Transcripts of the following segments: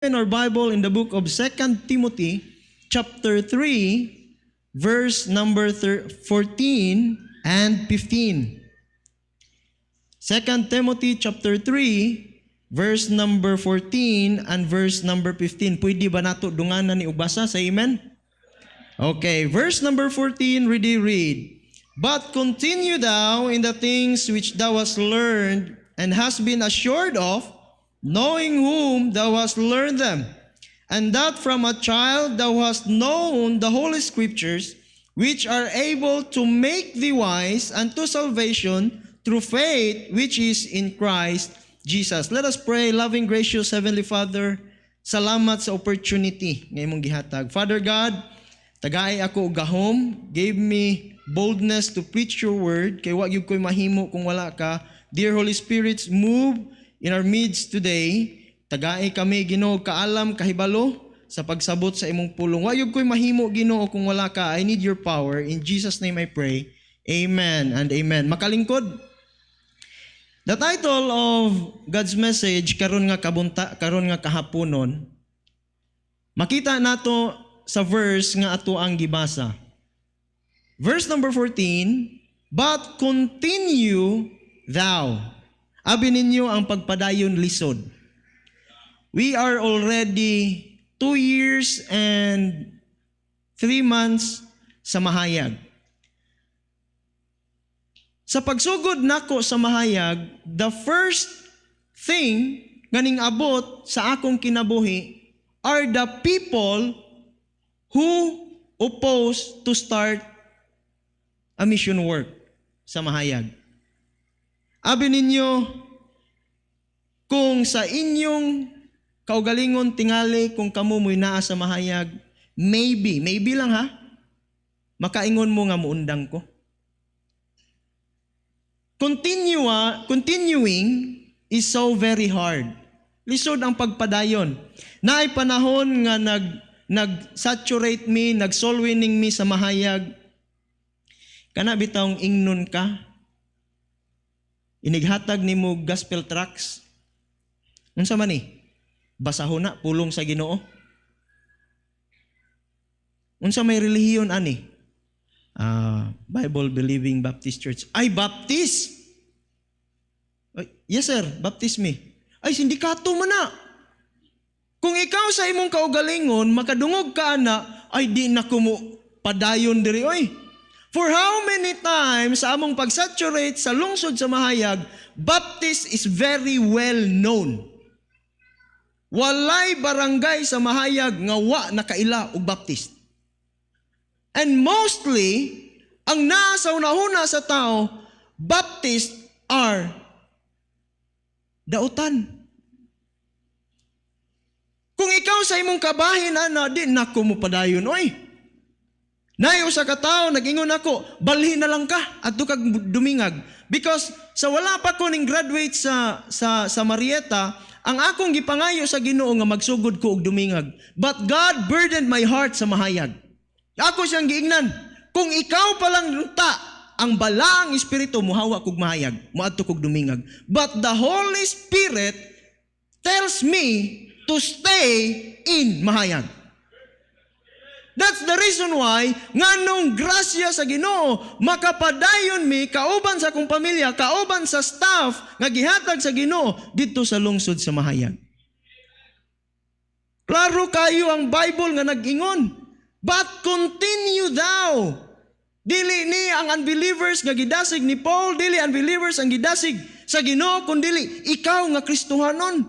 In our Bible in the book of 2 Timothy chapter 3 verse number 14 and 15. 2 Timothy chapter 3 verse number 14 and verse number 15. Pwede ba nato dunganan ni ubasa sa amen? Okay, verse number 14, read. But continue thou in the things which thou hast learned and hast been assured of, knowing whom thou hast learned them, and that from a child thou hast known the holy scriptures, which are able to make thee wise unto salvation through faith which is in Christ Jesus. Let us pray. Loving, gracious Heavenly Father, salamat sa opportunity ngayon mong gihatag. Father God, tagaay ako og gahom, give me boldness to preach your word, kay wa gyud ko'y mahimo kung wala ka. Dear Holy Spirit, move in our midst today. Tagaay kami, Ginoo, kaalam, kahibalo sa pagsabot sa imong pulong. Wa gyud ko'y mahimo, Ginoo, kung wala ka. I need your power. In Jesus' name I pray. Amen and amen. Makalingkod. The title of God's message karon nga kahaponon. Makita nato sa verse nga ato ang gibasa. Verse number 14, but continue thou. Abi ninyo ang pagpadayon lisod. We are already 2 years and 3 months sa mahayag. Sa pagsugod nako sa mahayag, the first thing ganing abot sa akong kinabuhi are the people who oppose to start a mission work sa mahayag. Abi ninyo, kung sa inyong kaugalingon tingali kung kamo mo'y naa sa mahayag, maybe lang ha, makaingon mo nga muundang ko. Continuing is so very hard. Lisod ang pagpadayon. Naay panahon nga nag-saturate me, nag-soul winning me sa mahayag. Kana bitawng ingnon ka. Inighatag nimo gospel tracts. Unsa man ni? Basahon na pulong sa Ginoo. Unsa may relihiyon ani? Bible believing Baptist Church. Ay, Baptist. Yes sir, baptist me. Ay, sindikato man na. Kung ikaw sa imong kaugalingon, makadungog ka na, ay di na kumo padayon diri oy. For how many times sa among pag-saturate sa lungsod sa mahayag, Baptist is very well known. Walay barangay sa mahayag nga wa nakaila og Baptist. And mostly, ang nasa una-una sa tao, Baptist are dautan. Kung ikaw sa imong kabahin, di na ko mo padayon, oy. Nayo sa katao, nag-ingon ako, balhin na lang ka, at kag dumingag. Because sa wala pa ko ning graduate sa Marietta, ang akong gipangayo sa Ginoo nga magsugod ko og dumingag. But God burdened my heart sa mahayag. Ako siyang giingnan, kung ikaw palang lunta, ang balaang espiritu muhawa kog mahayag, moadto kog dumingag. But the Holy Spirit tells me to stay in mahayag. That's the reason why nganong grasya sa Ginoo makapadayon mi kauban sa akong pamilya, kauban sa staff nga gihatag sa Ginoo didto sa lungsod sa mahayag. Klaro kayo ang Bible nga nag-ingon. But continue thou. Dili ni ang unbelievers nga gidasig ni Paul, dili unbelievers ang gidasig sa Ginoo, kundi ikaw nga Kristohanon.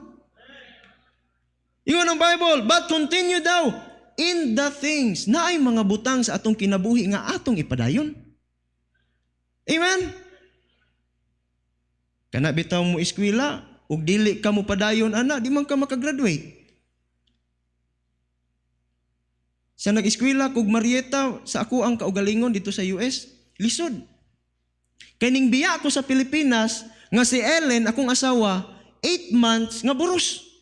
Ingon ang Bible, but continue thou in the things. Naay mga butang sa atong kinabuhi nga atong ipadayon. Amen? Kana bitaw mo eskwela, ug dili ka mo padayon, di man ka makagraduate. Sa nag-eskwela kog Marietta, sa ako ang kaugalingon dito sa US, lisod. Kay ning biya ako sa Pilipinas, nga si Ellen, akong asawa, 8 months nga buros.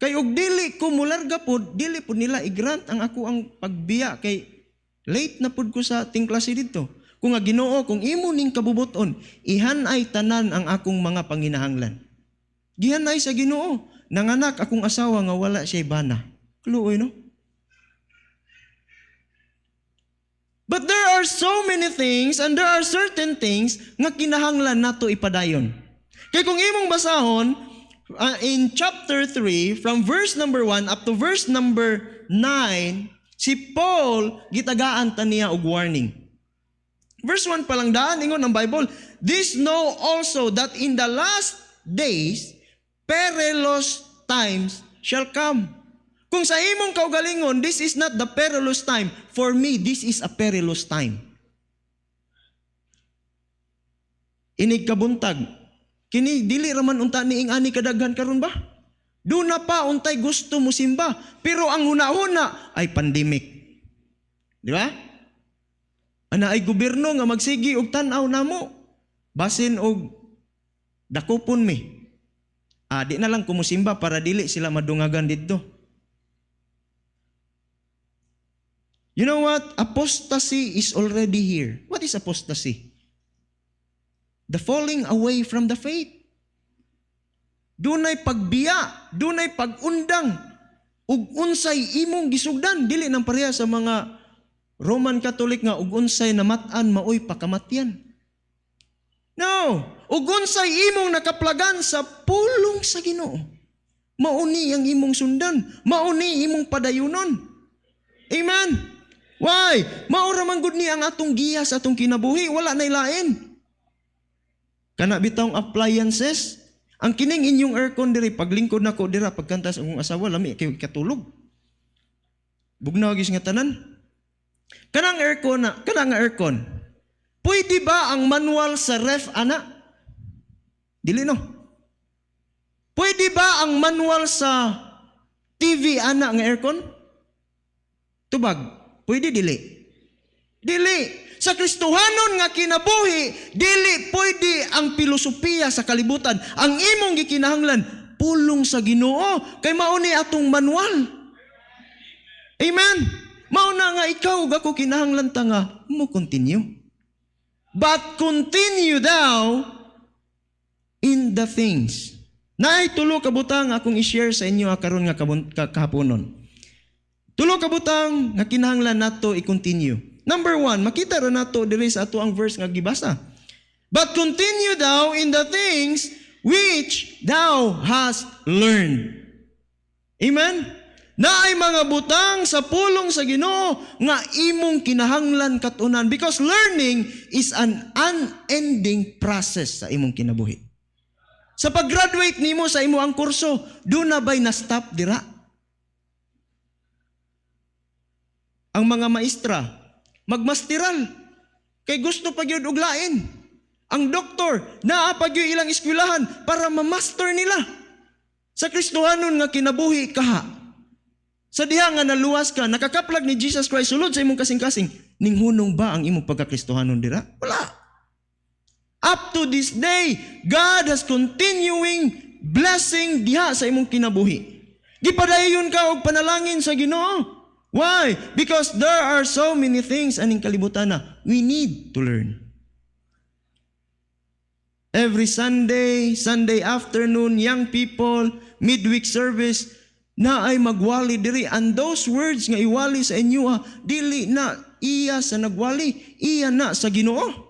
Kay og dili ko mularga pod, dili pod nila i-grant ang ako ang pagbiya kay late na pod ko sa tingklase dito. Kung nga Ginoo, kung imo ning kabubuton, ihan ay tanan ang akong mga panginahanglan. Gihanay sa Ginoo. Nanganak akong asawa nga wala siya bana. Kluoy, no? But there are so many things and there are certain things nga kinahanglan nato ipadayon. Kaya kung imong basahon, in chapter 3, from verse number 1 up to verse number 9, si Paul, gitagaan ta niya og warning. Verse 1 pa lang daan, ingon ang Bible, "This know also that in the last days, perilous times shall come." Kung sa imong kaugalingon, this is not the perilous time. For me, this is a perilous time. Inig kabuntag. Kini dili raman unta niing ani kadaghan karon ba? Do na pa untay gusto mo simba, pero ang huna-huna ay pandemic. Di ba? Ana ay gobyerno nga magsigi og tan-aw namo. Basin og dakopon mi. Di na lang kumusimba para dili sila madungagan didto. You know what? Apostasy is already here. What is apostasy? The falling away from the faith. Dunay pagbiya, dunay pag-undang, ug unsay imong gisugdan, dili nang pareha sa mga Roman Catholic nga ug unsay namatan maoy pakamatyan. No, ug unsay imong nakaplagan sa pulong sa Ginoo. Mauni ang imong sundan, mauni imong padayunon. Amen. Why? Maura man gud ni ang atong giya sa atong kinabuhi, wala nay lain. Kana bitawng appliances, ang kining inyong aircon diri paglingkod nako dira pagkantas akong asawa lami kay katulog. Bugnaw gis nga tanan. Kanang aircon. Pwede ba ang manual sa ref ana? Dili no. Pwede ba ang manual sa TV ana nga aircon? Tubag. Pwede dili. Dili. Sa Kristohanon nga kinabuhi, dili pwede ang pilosopiya sa kalibutan. Ang imong gikinahanglan, pulong sa Ginoo. Kay mauni atong manual. Amen. Mauna nga ikaw ug ako kinahanglan ta nga mo continue. But continue thou in the things. Naay tulo ka butang akong i-share sa inyo karon nga kahaponon. Tulo ka butang nga kinahanglan nato i-continue. Number 1, makita ra nato diri sa ato ang verse nga gibasa. But continue thou in the things which thou hast learned. Amen? Naay mga butang sa pulong sa Ginoo nga imong kinahanglan katunan because learning is an unending process sa imong kinabuhi. Sa pag-graduate nimo sa imo ang kurso, do na ba'y na-stop dira? Ang mga maestra, magmasteral. Kay gusto pa gyud og lain. Ang doktor, naa pa gyud ilang eskwelahan para ma-master nila. Sa Kristohanon nga kinabuhi kaha. Sa diha nga naluwas ka, nakakaplag ni Jesus Christ sulod sa imong kasing-kasing, ninghunong ba ang imong pagka-Kristohanon dira? Wala. Up to this day, God has continuing blessing diha sa imong kinabuhi. Gipadayon ka og panalangin sa Ginoo. Why? Because there are so many things aning kalibutan na we need to learn. Every Sunday afternoon, young people, midweek service, na ay magwali diri. And those words nga iwali sa inyo, dili na iya sa nagwali, iya na sa Ginoo.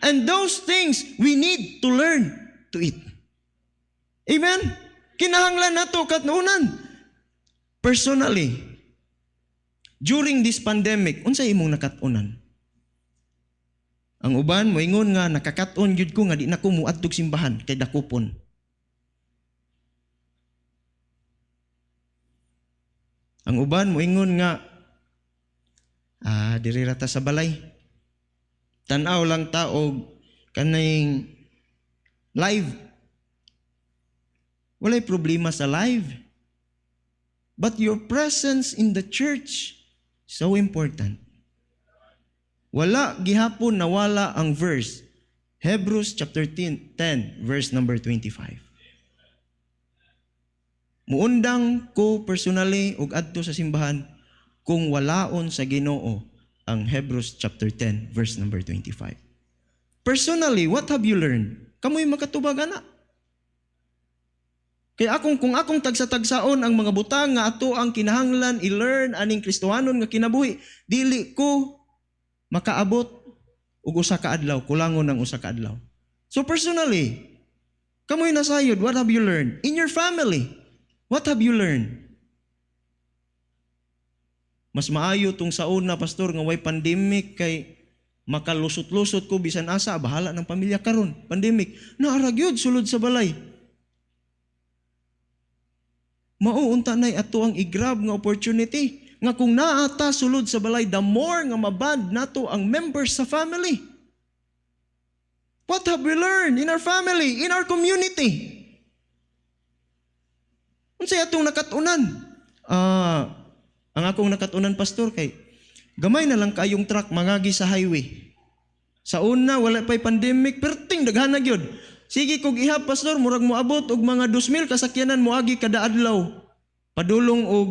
And those things we need to learn to it. Amen? Kinahanglan nato katunan. Personally, during this pandemic, unsay imong nakatunan? Ang uban moingon nga nakakaton gyud ko nga di na ko muadtog simbahan kay dakopon. Ang uban moingon nga diri rata sa balay. Tan-aw lang ta og kaning live. Walay problema sa live. But your presence in the church so important. Wala gihapon nawala ang verse. Hebrews chapter 10 verse number 25. Muundang ko personally og adto sa simbahan kung walaon sa Ginoo ang Hebrews chapter 10 verse number 25. Personally, what have you learned? Kamoy makatubag ana. Kaya kung akong tagsa-tagsaon ang mga butang nga ato ang kinahanglan i-learn aning Kristohanon nga kinabuhi, dili ko makaabot og usa ka adlaw, kulangon ng usa ka adlaw. So personally, kamoy nasayod, what have you learned? In your family, what have you learned? Mas maayo tong sauna, pastor, nga way pandemic kay makalusot-lusot ko bisan asa, bahala ng pamilya karon. Pandemic, naaragyod sulod sa balay. Mauunta nay ato ang i-grab nga opportunity nga kung naata sulod sa balay, the more nga maband nato ang members sa family. What have we learned in our family, in our community? Unsay atong nakatunan? Ang akong nakatunan, pastor, kay gamay na lang kayong truck mangagi sa highway. Sa una, wala pa'y pandemic, perting daghan na gyud. Sige kog ihap, pastor, murag moabot og mga 2,000 kasakyanan moagi kada adlaw. Padulong og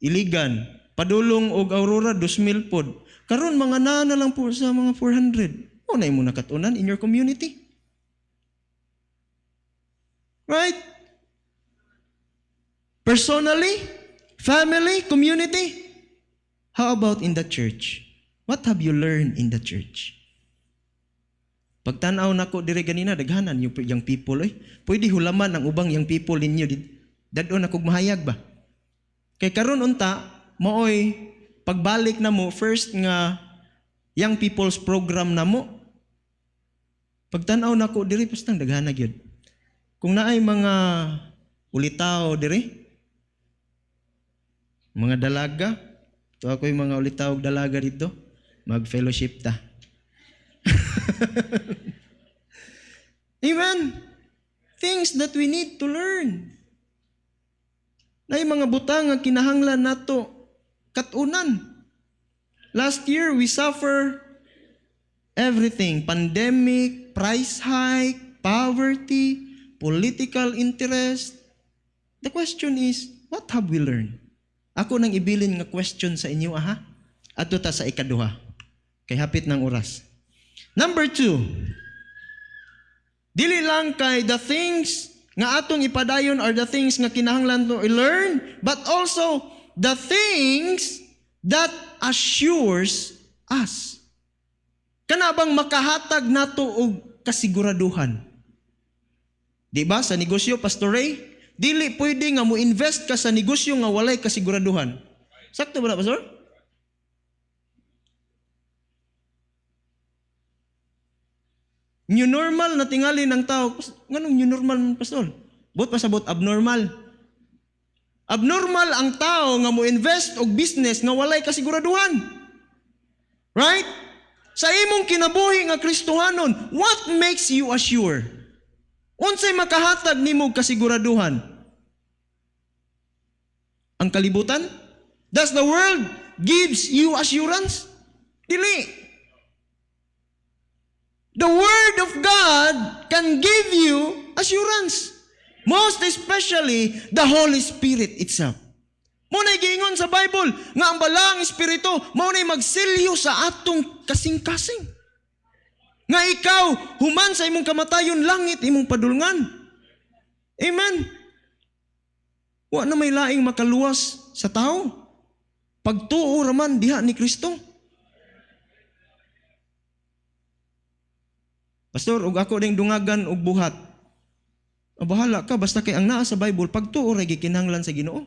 Iligan, padulong og Aurora 2,000 pod. Karon mga na lang po sa mga 400. O na mo nakatunan in your community. Right? Personally, family, community. How about in the church? What have you learned in the church? Pagtanaw nako dire ganina daghanan yung young people pwede hulaman ang ubang young people ninyo dadon ako mahayag ba kay karon unta maoy pagbalik na mo first nga young people's program na mo pagtanaw nako dire pastang daghana gyud kung naay mga ulitaw dire mga dalaga to ako'y mga ulitaw og dalaga dito mag fellowship ta. Amen. Things that we need to learn. Na mga butang nga kinahanglan nato katunan. Last year we suffer everything, pandemic, price hike, poverty, political interest. The question is, what have we learned? Ako nang ibilin nga question sa inyo aha. Adto ta sa ikaduha. Kay hapit ng oras. Number 2, dili lang kay the things nga atong ipadayon are the things nga kinahanglan to learn, but also the things that assures us. Kana bang makahatag nato og kasiguraduhan? Di ba sa negosyo, Pastor Ray? Dili pwede nga mo invest ka sa negosyo nga walay kasiguraduhan. Sakto ba na, Pastor? New normal na tingali ng tao. Nganong new normal, pastor? Bot pa sa bot abnormal. Abnormal ang tao nga mo invest og business nga walay kasiguraduhan. Right? Sa imong kinabuhi nga Kristohanon, what makes you assure? Unsay makahatag nimo kasiguraduhan? Ang kalibutan? Does the world gives you assurance? Dili. The Word of God can give you assurance. Most especially, the Holy Spirit itself. Muna'y giingon sa Bible, nga ang balang Espiritu, muna'y magsilyo sa atong kasing-kasing. Nga ikaw, human sa imong kamatayon, langit imong padulngan. Amen. Wa na may laing makaluwas sa tao. Pagtuo raman diha ni Kristo. Pastor, ug ako ding dungagan og buhat. Bahala ka basta kay ang naa sa Bible pagtuo ra gikinahanglan sa Ginoo.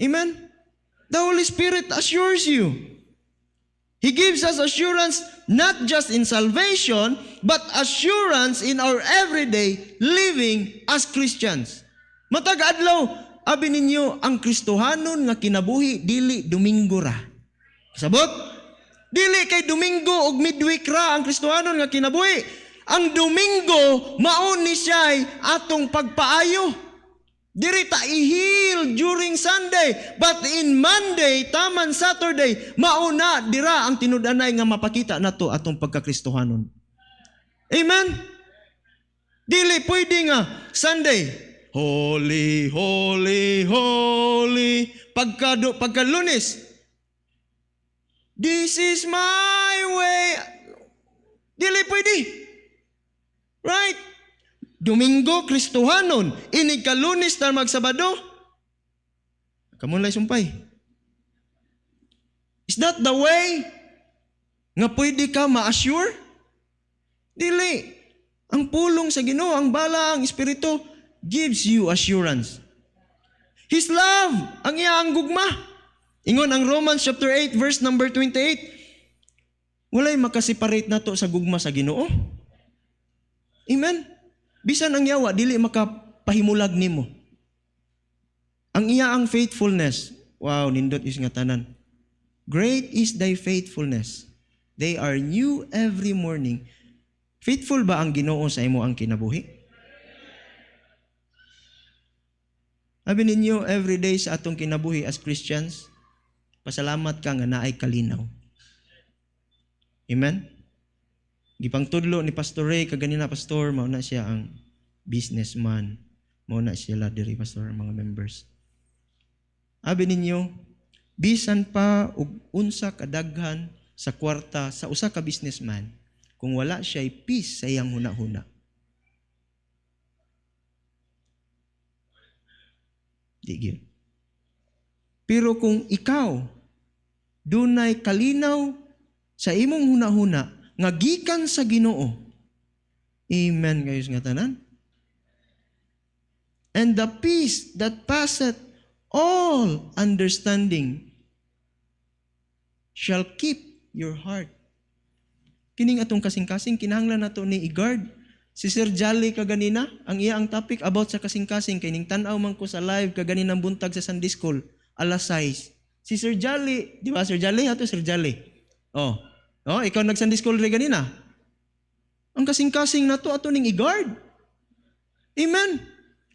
Amen. The Holy Spirit assures you. He gives us assurance not just in salvation, but assurance in our everyday living as Christians. Matag adlaw, abi ninyo ang Kristohanon nga kinabuhi dili Domingo ra. Sabot? Dili kay Domingo og midweek ra ang Kristohanon nga kinabuhi. Ang Domingo mao ni siya'y atong pagpaayo. Diri ta ihil during Sunday, but in Monday taman Saturday mao na dira ang tinud-anay nga mapakita nato atong pagka-Kristohanon. Amen. Dili pwede nga Sunday, holy, holy, holy. Pagka Lunes, this is my way. Dili pwede. Right? Domingo, Kristohanon. Inig ka Lunes na magsabado. Kamunlay sumpay. Is that the way nga pwede ka ma-assure? Dili. Ang pulong sa Ginoo, ang bala, ang Espiritu, gives you assurance. His love, ang iyang gugma. Ingon ang Romans chapter 8, verse number 28. Walay makaseparate na to sa gugma sa Ginoo. Amen? Bisan ang yawa, dili makapahimulag nimo. Ang iyaang faithfulness, wow, nindot is nga tanan. Great is thy faithfulness. They are new every morning. Faithful ba ang Ginoo sa imo ang kinabuhi? Abi ninyo, every day sa atong kinabuhi as Christians, pasalamat ka nga naay kalinaw. Amen? Gipang tudlo ni Pastor Ray, kaganina pastor, mauna siya ang businessman. Mauna sila diri pastor, mga members. Abi ninyo, bisan pa og unsa kadaghan sa kwarta sa usa ka businessman, kung wala siya peace sa iyang huna-huna. Di gyud. Pero kung ikaw dunay kalinaw sa imong huna-huna nga gikan sa Ginoo, amen kayos nga tanan. And the peace that passeth all understanding shall keep your heart. Kining atong kasing-kasing, kinahanglan nato ni i-guard. Si Sir Jolly kaganina, ang iya ang topic about sa kasing-kasing, kay ning tan-aw man ko sa live kaganina buntag sa Sunday School, alas 6. Si Sir Jolly, di ba Sir Jolly? Ato Sir Jolly. Oh, ikaw nag-Sunday School rin ganina. Ang kasing-kasing na to, ato ning i-guard. Amen?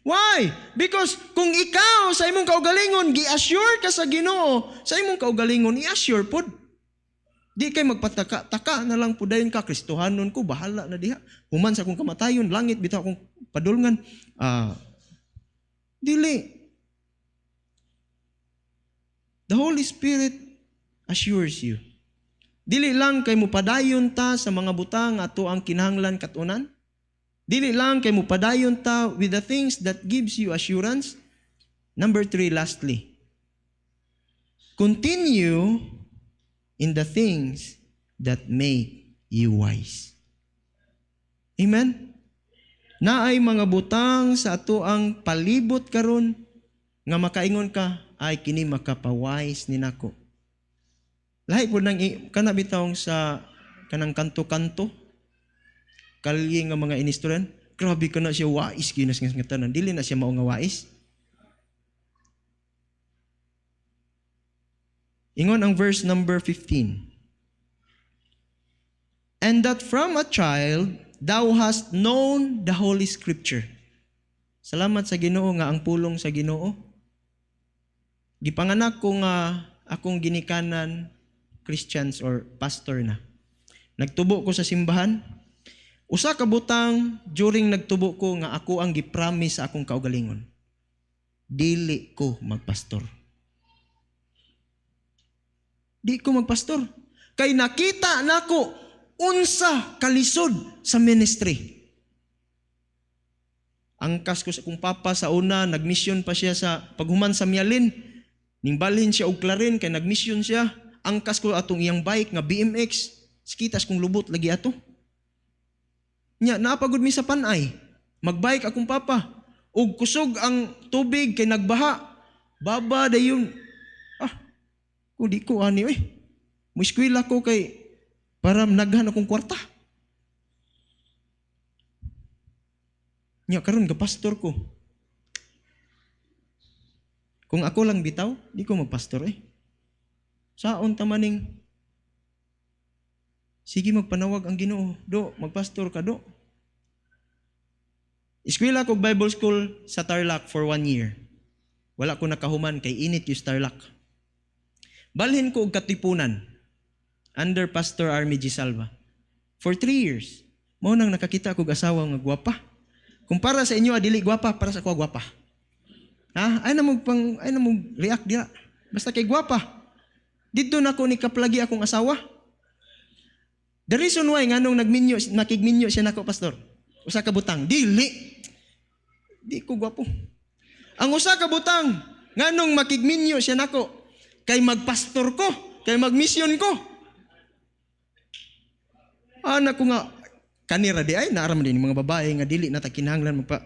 Why? Because kung ikaw sa imong kaugalingon, gi-assure ka sa Ginoo, sa imong kaugalingon, i-assure pod. Di kay magpataka-taka na lang pudayon ka, Kristohanon ko, bahala na diha. Human sa akong kamatayon, langit, bitaw akong padulngan. Dili. The Holy Spirit assures you. Dili lang kay mo padayon ta sa mga butang ato ang kinahanglan katunan. Dili lang kay mo padayon ta with the things that gives you assurance. Number 3, lastly. Continue in the things that make you wise. Amen? Naay mga butang sa ato ang palibot karon nga makaingon ka, ay kini makapawise ni nako. Lahi po nang kanabitawng sa kanang kanto-kanto, kalye nga mga inistoryan, grabe ka na siya wais, ginas nga tanan, dili na siya mao nga wais. Ingon ang verse number 15. And that from a child, thou hast known the Holy Scripture. Salamat sa Ginoo nga ang pulong sa Ginoo. Gipanganak ko nga akong ginikanan, Christians or pastor na. Nagtubo ko sa simbahan. Usa ka butang during nagtubo ko nga ako ang gipromise sa akong kaugalingon. Dili ko magpastor. Di ko magpastor. Kay nakita nako unsa kalisod sa ministry. Angkas ko sa akong papa sa una, nagmisyon pa siya sa paghuman sa Mialin. Ningbalhin siya og Clarin kay nagmisyon siya. Angkas ko atong iyang bike nga BMX. Sikitas kong lubot lagi ato. Nya napagod mi sa panay. Magbike akong papa. Og kusog ang tubig kay nagbaha. Baba dayon. Kung di ko ani Muiskwila ko kay para naghan akong kwarta. Nya karon ga pastor ko. Kung ako lang bitaw, di ko magpastor Saon ta maning sige magpanawag ang Ginoo, do magpastor ka do. Eskwela ko Bible school sa Tarlac for 1 year. Wala ko nakahuman kay init yung Tarlac. Balhin ko og katipunan under Pastor Army G. Salva. For 3 years, mao nang nakakita ko asawa nga gwapa. Kung para sa inyo adili gwapa, para sa ako gwapa. Ay na mo react dia. Basta kay gwapa. Dito na ko ni kaplagi akong asawa. The reason why nganong nakigminyo siya nako pastor. Usa ka butang, dili. di ko gwapo. Ang usa ka butang, nganong makigminyo siya nako, kay magpastor ko, kay magmisyon ko. Anak ko nga, kanira di ay, naaram din mga babae nga dili na ta kinahanglan magpa...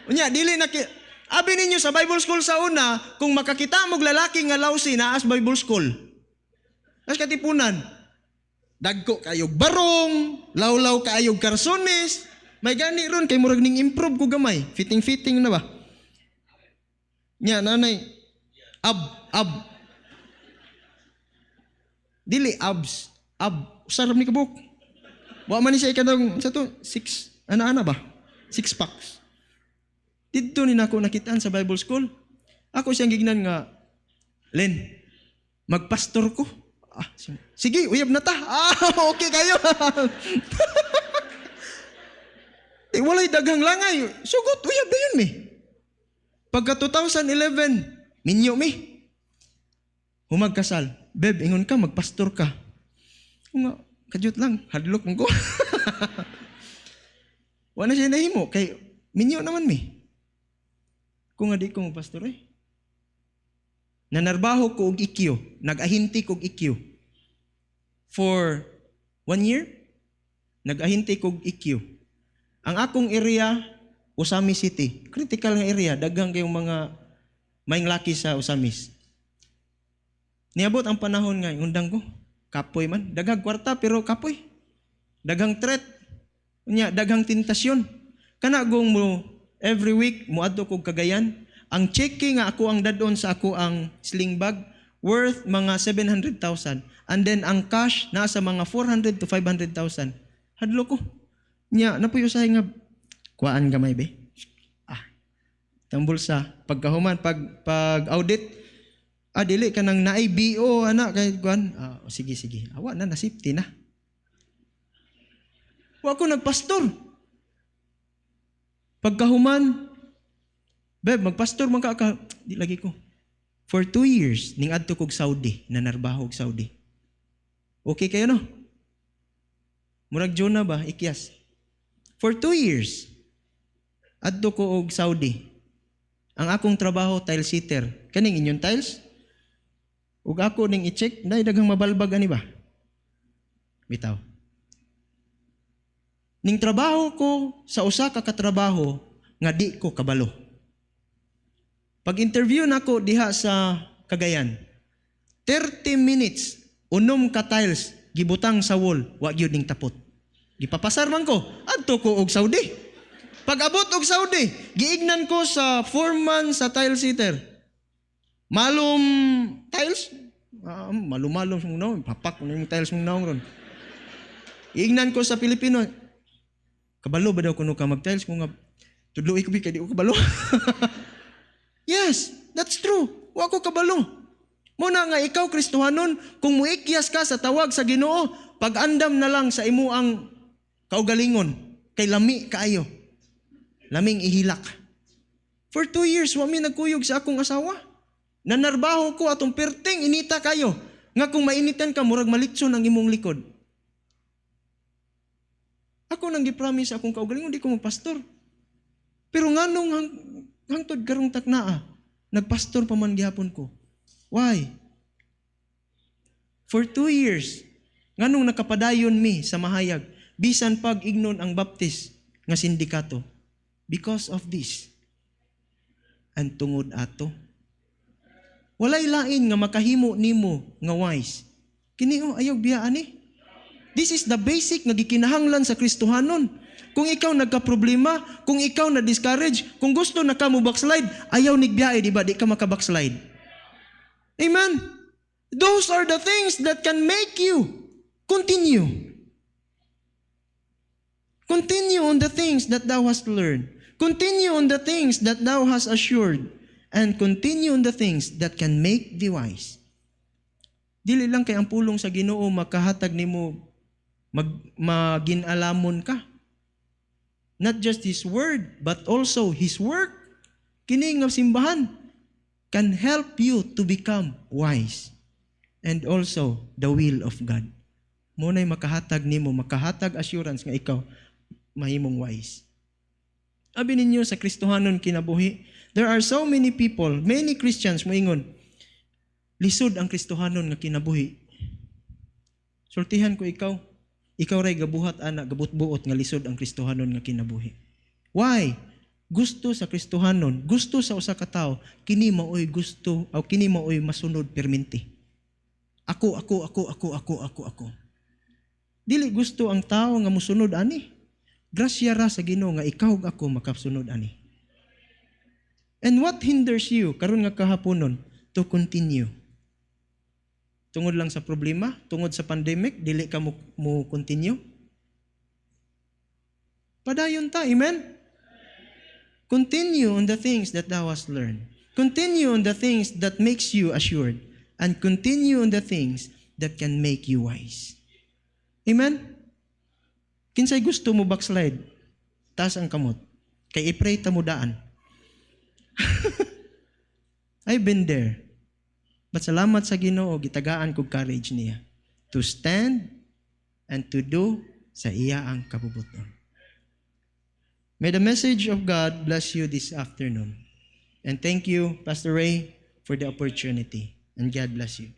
Unya, dili na abi ninyo sa Bible school sa una, kung makakita mong lalaki nga lawsi na as Bible school. As katipunan, dagko kayog barong, lawlaw kayog karsones, may gani ron, kay murag ning improve ko gamay. Fitting na ba? Nya, nanay, ab. Dili, abs. Sarap ni kabuk. Wa man ni siya ikadong, sa to, 6, ana ba? 6 packs. Dito ni nako nakitaan sa Bible school. Ako siyang gignan nga, Len, magpastor ko. Sige, uyab na ta. Okay kayo. Walay daghang langay. Sugot, uyab na yun mi. Pagka 2011, minyo mi. Humagkasal. Beb, ingon ka, magpastor ka. Nga, kadyot lang, hadlok mo ko. Wala siya nahimo, kay minyo naman mi. Kung nga di ko magpastor nanarbaho ko og ikyo, nag-ahinti ko og ikyo. For 1 year, nag-ahinti ko og ikyo. Ang akong area, Usami City. Critical nga area, daghang kayong mga maing laki sa Usamis. Niabot ang panahon nga, undang ko, kapoy man. Daghang kwarta pero kapoy. Daghang threat. Daghang tentasyon. Kanagong mo, every week, muadto kog Cagayan. Ang checking nga ako ang dadon sa ako ang sling bag, worth mga 700,000. And then ang cash, nasa mga 400 to 500,000. Hadlo ko. Napuyo sa nga, kuhaan gamay be. Tambol sa pagkahuman, pag audit, dili ka nang na-IBO, anak, kahit kuhaan. Sige. Awa na safety na. Wa ko nagpastor. Pagkahuman, Beb, magpastor man ka, di lagi ko. For 2 years, ning adto kog Saudi, nanarbaho og Saudi. Okay kayo no? Murag Jonah ba, ikyas. For 2 years, adto ko og Saudi. Ang akong trabaho, tile sitter. Kaning inyong tiles? Ug ako ning i-check, dahil daghang mabalbag ani ba? Bitaw. Ning trabaho ko, sa usa ka katrabaho, nga di ko kabalo. Pag-interview nako diha sa Cagayan, 30 minutes, unom ka tiles, gibutang sa wall, wa gyud ning tapot. Gipapasar man ko, adto ko og Saudi. Pag abot og Saudi, giignan ko sa foreman sa tile sitter. Malum tiles? Malum-malum mong naon, papak mo yung tiles mong naon ron. Giignan ko sa Pilipino, kabalo ba daw kuno ka mag-tiles? Kung nga, tudlo ko kay di ko kabalo. Yes, that's true. Wa ko kabalo. Muna nga ikaw Kristohanon, kung muikyas ka sa tawag sa Ginoo, pag-andam na lang sa imo ang kaugalingon, kay lami kaayo. Laming ihilak. For 2 years, wa mi nagkuyog sa akong asawa. Nanarbaho ko atong perting, inita kayo. Nga kung mainitan ka, murag malitson ang imong likod. Ako nang gipromise akong kaugalingon, di ko magpastor. Pero nganong hangtod karong taknaa, nagpastor pa man gihapon ko. Why? For 2 years, nganong nakapadayon mi sa mahayag, bisan pag ignon ang baptist nga sindikato. Because of this. And tungod ato. Walay lain nga makahimo nimo nga wise. Kini ayog biya ani. This is the basic nga gikinahanglan sa Kristohanon. Kung ikaw nagka-problema, kung ikaw na-discourage, kung gusto na ka mo backslide, ayaw nigbiyae, di ba? Di ka maka-backslide. Amen? Those are the things that can make you continue. Continue on the things that thou hast learned. Continue on the things that thou hast assured. And continue on the things that can make thee wise. Dili lang kay ang pulong sa Ginoo makahatag nimo maginalamon ka. Not just His Word, but also His work. Kini nga simbahan can help you to become wise. And also the will of God. Muna'y makahatag nimo, makahatag assurance nga ikaw mahimong wise. Abi ninyo sa Kristohanon kinabuhi. There are so many people, many Christians moingon, lisod ang Kristohanon nga kinabuhi. Sultihan ko ikaw. Ikaw ray gabuhat ana, gabut-buot nga lisod ang Kristohanon nga kinabuhi. Why? Gusto sa Kristohanon, gusto sa usa ka tawo, kini maoy gusto o kini maoy masunod perminti. Ako. Dili gusto ang tawo nga mosunod ani. Grasya ra sa Ginoo nga ikaw ug ako makasunod ani. And what hinders you karon nga kahaponon to continue? Tungod lang sa problema, tungod sa pandemic, dili ka mo continue? Padayon ta, amen? Continue on the things that thou hast learned. Continue on the things that makes you assured. And continue on the things that can make you wise. Amen? Kinsay gusto mo backslide? Taas ang kamot. Kay i-pray ta mo daan. I've been there. But salamat sa Ginoo, gitagaan kog courage niya to stand and to do sa iya ang kabubuton. May the message of God bless you this afternoon. And thank you, Pastor Ray, for the opportunity. And God bless you.